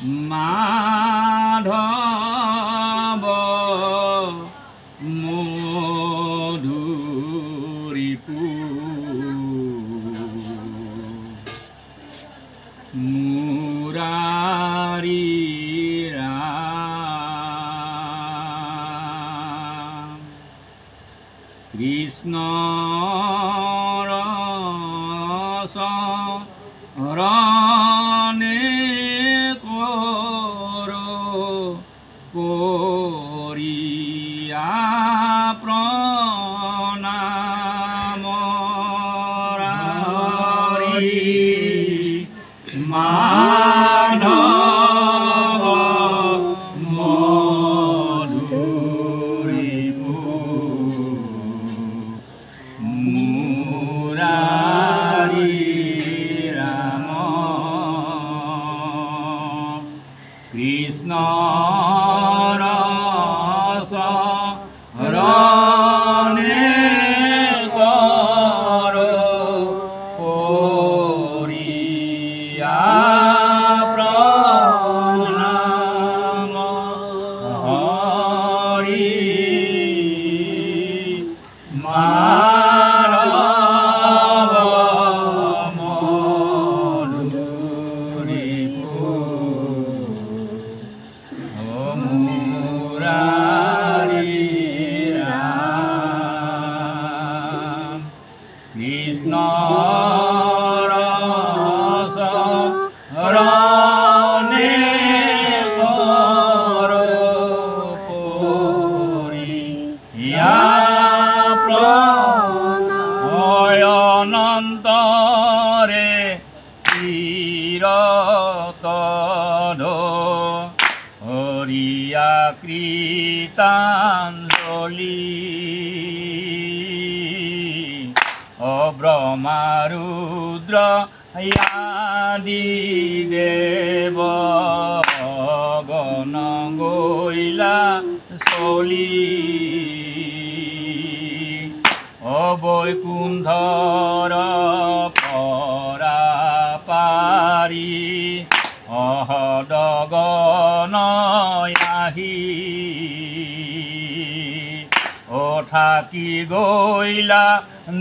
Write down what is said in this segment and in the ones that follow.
মাধৱ মধুৰিপু মুৰাৰী ৰাম কৃষ্ণৰ চৰণে কৰিয়া প্ৰণাম মাধৱ মধুৰিপু মুৰাৰী ৰাম কৃষ্ণ চৰণে কৰিয়া প্ৰণাম হৰি মাধৱ মধুৰিপু মুৰাৰী ৰাম কৃষ্ণৰ চৰণে কৰিয়া অনন্তৰে হৰিয়া কৃতাঞ্জলি ব্ৰহ্মা-ৰুদ্ৰ আদি দেৱ গণ গৈলা চলি বৈকুণ্ঠৰ পৰা পাৰি অহদগণ আহি থাকি গৈলা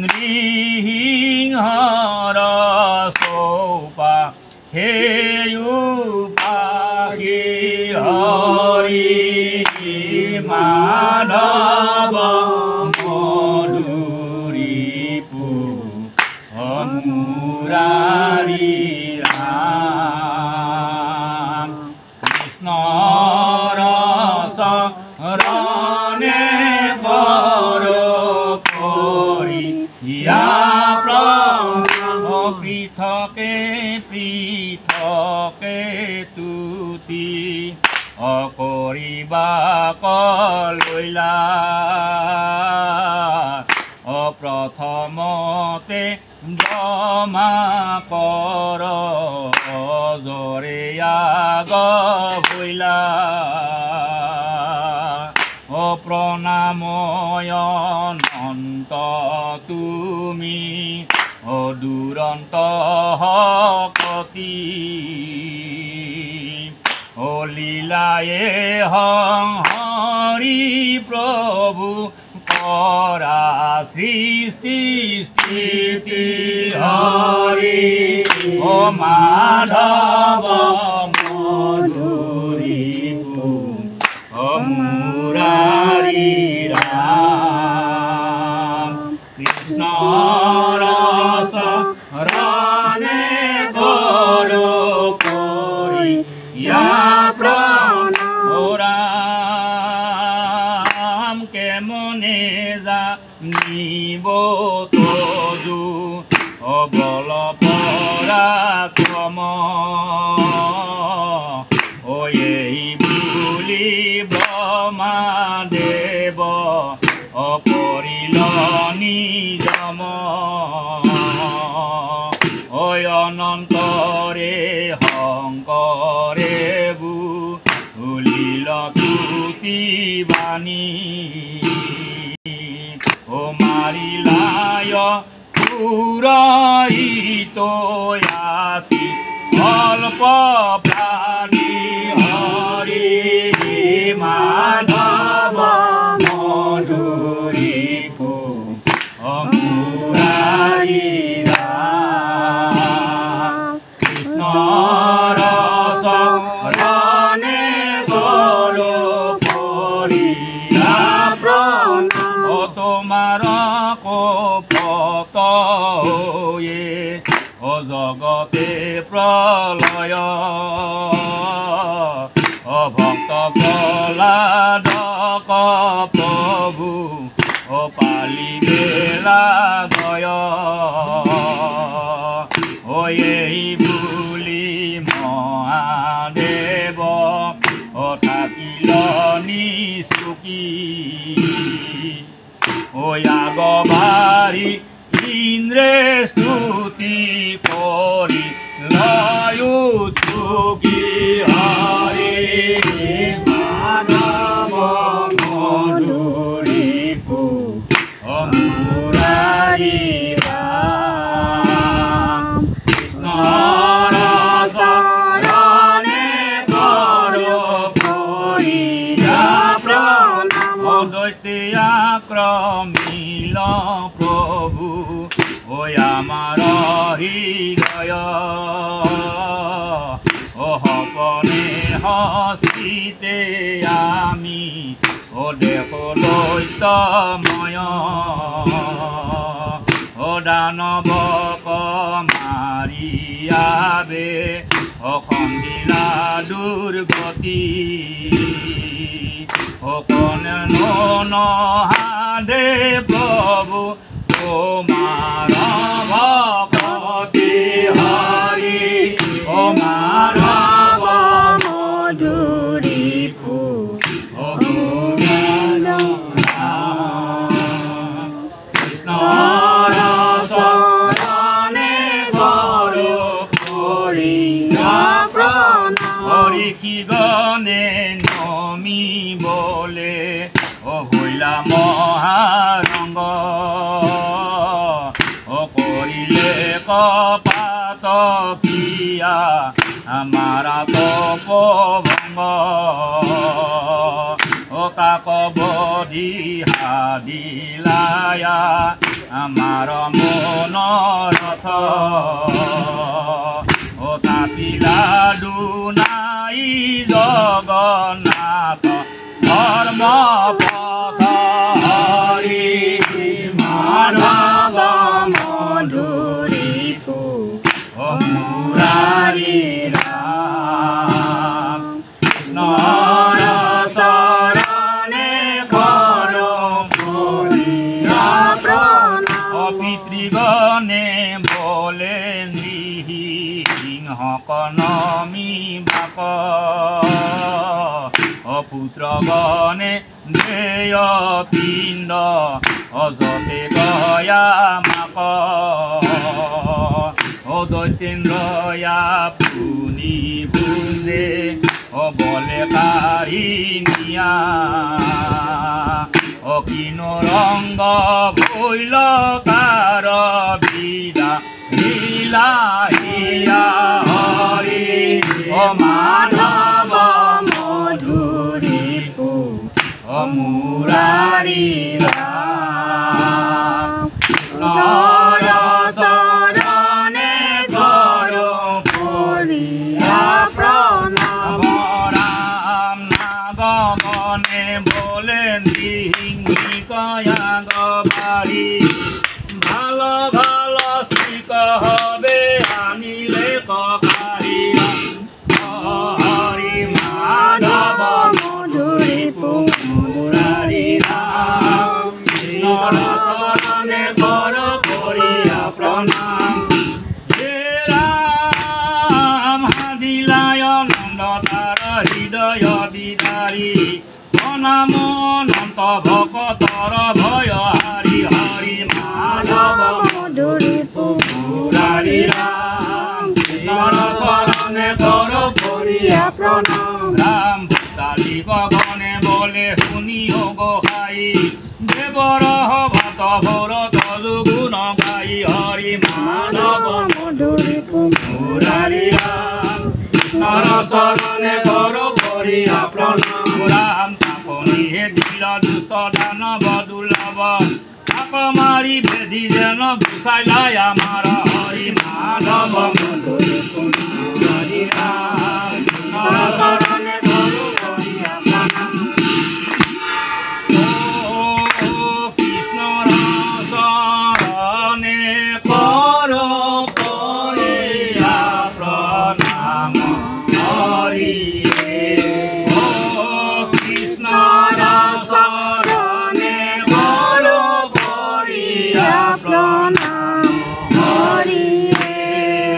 নৃসিংহৰ চৌপা হেয়ো পাখি হৰি মাধৱ মধুৰিপু মুৰাৰী ৰাম কৃষ্ণৰ চৰণে কৰিয়া প্ৰণাম পৃথকে পৃথকে তুতি অকৰিবা কলৈলা প্ৰথমতে ব্ৰহ্মা কৰ জৰে আগ হৈলা প্ৰণাময় অনন্ত তুমি দুৰন্ত কতি লীলায়ে হৰি প্ৰভু কৰা সৃষ্টি স্থিতি হৰি মাধৱ মধুৰিপু মুৰাৰী ৰাম কৃষ্ণৰ চৰণে কৰিয়া প্ৰণাম কেমনে জানিব তজু বল পৰাক্ৰম বুলি ব্ৰহ্মা দেৱ অপৰিল নিজম অনন্তৰে শংকৰে বুলিল তুতি বাণী মাৰিলায় পুৰায়িত অল্প প্ৰাণী হৰি মাধৱ মধুৰী মুৰাৰী ৰাম কৃষ্ণৰ চৰণে কৰো কৰিয়া প্ৰণাম তোমাৰ ভক্ত হৈয়ে জগতে প্ৰলয় ভক্ত প্ৰহ্লাদক প্ৰভু পালি বেলা গয় এই বুলি মহাদেৱ থাকিল নিচুকি আগবাৰী ইন্দ্ৰে স্তুতি কৰি লয়ো চুকি হৰি মাধৱ মধুৰী মুৰাৰী ৰাম কৃষ্ণৰ চৰণে কৰো কৰিয়া প্ৰণাম দৈত্য ক্ৰমিল প্ৰভু আমাৰ হৃদয় সপনে হস্তিতে আমি দেখো দৈত্যময় দানৱক মাৰিয়াবে খন্দিলা দুৰ্গতি কন নহাদে প্ৰভু তোমাৰ ভকতি হৰি মাধৱ মধুৰী কৃষ্ণৰ চৰণে কৰো কৰিয়া প্ৰণাম হৰি কি গণে নমিবলে হইলা মহাৰংগ কৰিলে কপাত কিয়া আমাৰ তপভংগ তাক বধিহা দিলায়া আমাৰ মনৰথ তাপিলা দুনাই জগন্নাথ ধৰ্ম পথ হৰি মাধৱ মধুৰী মুৰাৰী ৰাম কৃষ্ণৰ চৰণে কৰো কৰিয়া প্ৰণাম পিতৃগণে বলে নৃসিংহক নমিবাক পুত্ৰগণে দেয় পিণ্ড অযতে গয়া মাক দৈতেন্দ্ৰয়া পুনি বুন্দে বলে কাঢ়ি নিয়া কিনো ৰংগ ভৈল কাৰ বিদা লীলাহিয়া হৰি মাধৱ মধুৰী মুৰাৰী ৰাম কৃষ্ণৰ চৰণে কৰো কৰিয়া প্ৰণাম ৰাম নাগমনে বলে দিহিংকয়া গবাৰী ভাল ভাল শ্ৰীক হবে আনিলে ককাৰিয়া হৰি মাধৱ মধুৰী মুৰাৰী ৰাম কৃষ্ণৰ চৰণে কৰো কৰিয়া প্ৰণাম হে ৰাম হাদিলায় নন্দ তাৰ হৃদয় বিদাৰী নাম অনন্ত ভকতৰ ভয় হাৰি হৰি মাধৱ মধুৰী মুৰাৰী ৰাম কৃষ্ণৰ চৰণে কৰো কৰিয়া প্ৰণাম ৰাম ভক্তালী গগনে বলে শুনি গোসাই দেৱৰ ভাত ভৰত গুণ গাই হৰি মাধৱ মধুৰী মুৰাৰী ৰাম কৃষ্ণৰ চৰণে কৰো হৰিয়া প্ৰণাম ৰাম তাপনি হে দিল দুষ্ট দানব দুৰ্লভ তাপ মাৰি বেধি যেন গুচাইলাই আমাৰ হৰি মাধৱ মধুৰী হৰি ৰাম চৰণে ধৰো হৰিয়া প্ৰণাম কৃষ্ণ চৰণে কৰো হৰিয়া প্ৰণাম হৰি কৃষ্ণ চৰণে কৰো হৰিয়া প্ৰণাম হৰি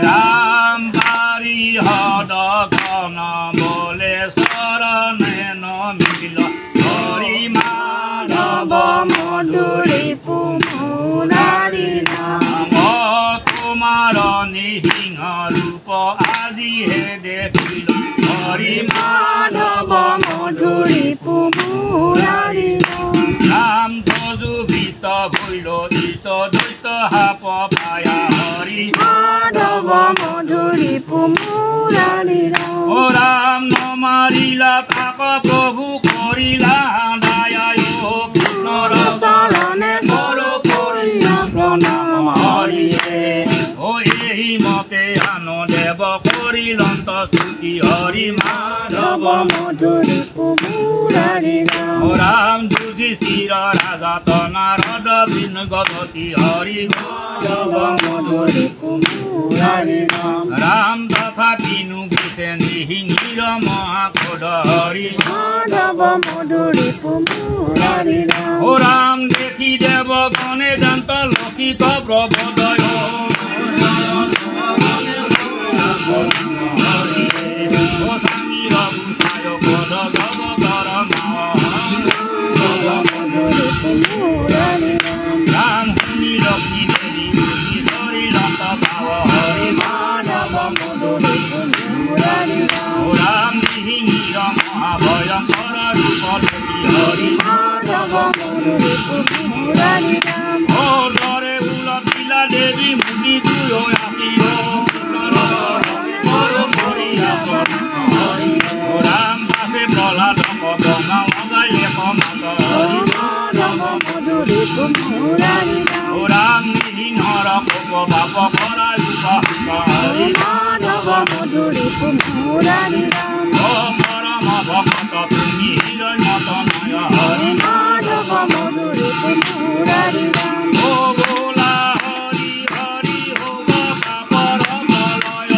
ৰাম বাৰী হদ ঘন বলে চৰণে নমিল হৰি মাধৱ মধুৰী পুমুৰাৰী নাম তোমাৰ নিহিংহ ৰূপ আজিহে দেখিল হৰি মাধৱ মধুৰী পুমুৰাৰী নাম তজুবিত ভৈল দিত দৈত হাপ পায়া হৰি মাধৱ মধুৰী পুমুৰাৰী ও ৰাম নমাৰিলা তাক প্ৰভু কৰিলা দায়া কৃষ্ণৰ চৰণে কৰো হৰিয়া প্ৰণাম হৰি ও এই মতে আন দেৱ কৰিলন্ত স্তুতি হৰি মাধৱ মধুৰী পুমুৰাৰী ও ৰাম যুধিষ্ঠিৰ ৰাজা নাৰদ বিনগতি হৰি মাধৱ মধুৰী পুমুৰাৰী ৰাম তথা কিনু গীতে নিহিংসিৰ মহাক্ৰোধ হৰি মাধৱ মধুৰী পুমুৰাৰী ও ৰাম দেখি দেৱ গণে দন্ত লক্ষিত প্ৰবোদয় ও স্বামীৰ গুচায় পদ গব কৰ ৰাম শুনি লক্ষ্মী দেৱী বুদ্ধি চৰিলন্ত পাৱ হৰি মাধৱ মধুৰী পুমুৰাৰী ও ৰাম নিহিংসিৰ মহাভয়ংকৰ ৰূপ দেখি হৰি মাধৱ মধুৰী পুমুৰাৰী ও দৰে উলটিলা দেৱী মুনি তুই আহিব রাম পাশে প্রহ্লাদ গঙ্গা মগাইলে কমাত ও রাম নিহিংহর কোপ বাপ করা রূপ হরি মাধৱ মধুৰী পুমুৰাৰী ও পৰম ভক্ত তুমি হিৰণ্যতনয় হৰি মাধৱ মধুৰী পুমুৰাৰী ও বোলা হরি হরি হোম পাপর মলয়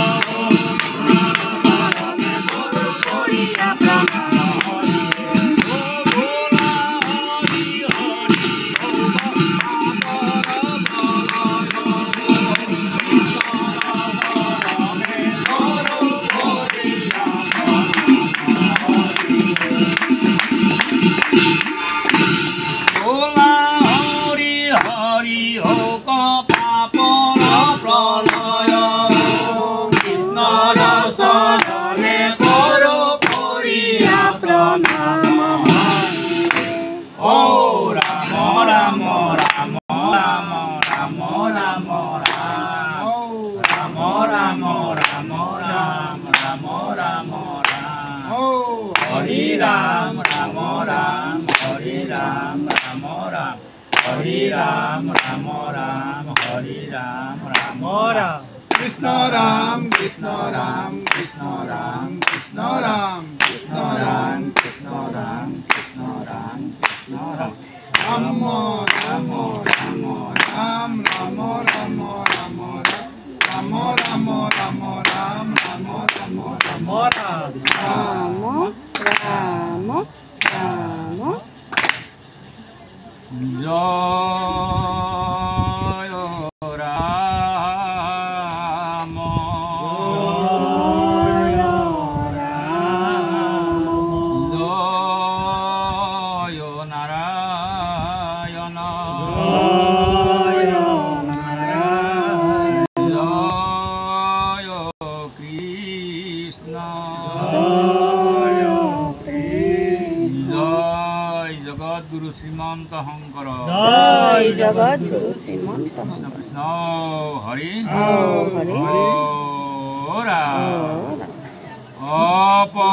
Ram Ram Ram Hari Ram Ram Ram Hari Ram Ram Ram Hari Ram Ram Ram Krishna Ram Krishna Ram Krishna Ram Krishna Ram Krishna Ram Krishna Ram Krishna Ram Krishna Ram Ram Ram Ram Ram Ram Ram Ram Ram Ram Ram Ram Ram Ram Ram Ram Ram Jaya Ram Jaya Ram Jaya Narayana Jaya Narayana Jaya Krishna Guru Srimanta Hankara Jai Jagat Guru Srimanta Hankara Krishna Hari Hari Ora Apa